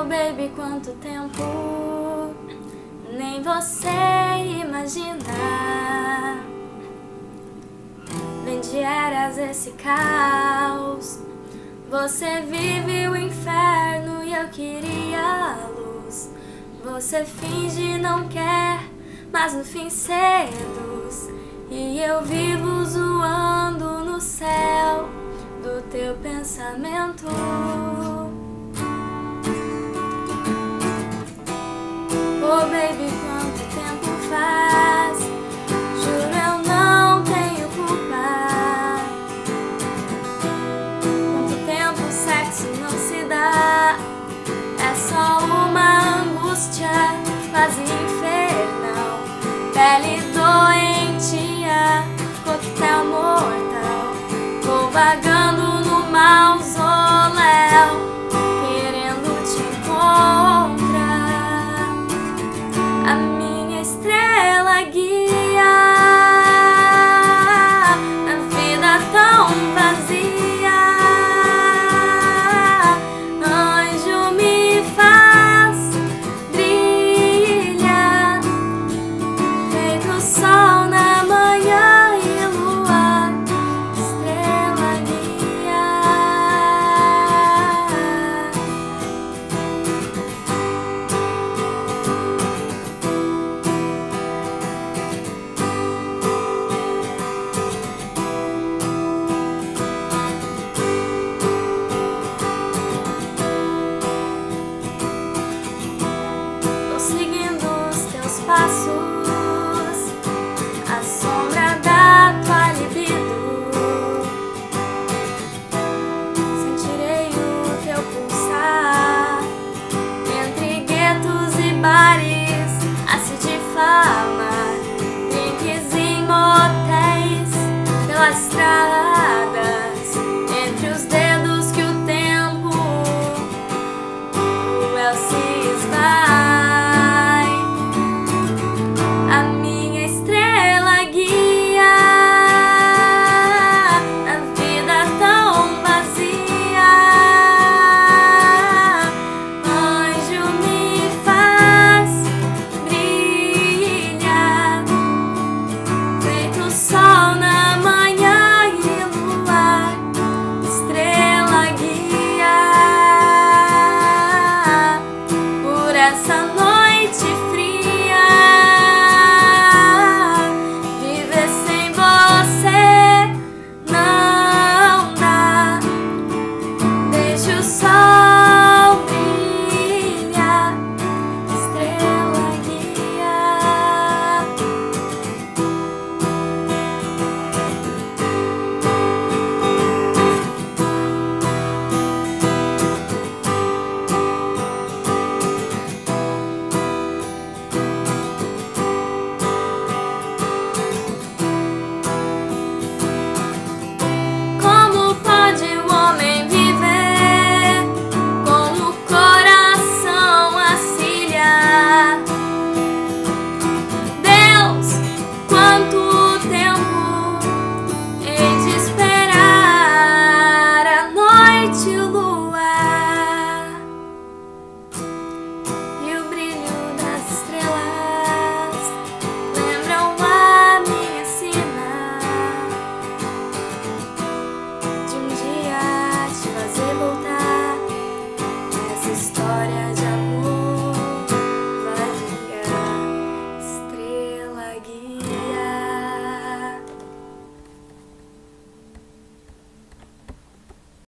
Oh baby, quanto tempo, nem você imagina. Vem de eras esse caos, você vive o inferno e eu queria a luz. Você finge não quer, mas no fim seduz. E eu vivo zoando no céu do teu pensamento. Oh baby, quanto tempo faz, juro eu não tenho culpa. Quanto tempo o sexo não se dá, é só uma angústia quase infernal. Pele doentia, coquetel mortal, vou vagando no mausoléu, querendo te encontrar. A minha estrela guia na vida tão vazia, anjo me faz brilhar, feito sol na manhã e luar, estrela guia. Tô seguindo os teus passos, a sombra da tua libido. Sentirei o teu pulsar entre guetos e bares a se difamar, drinks em motéis pela estrada.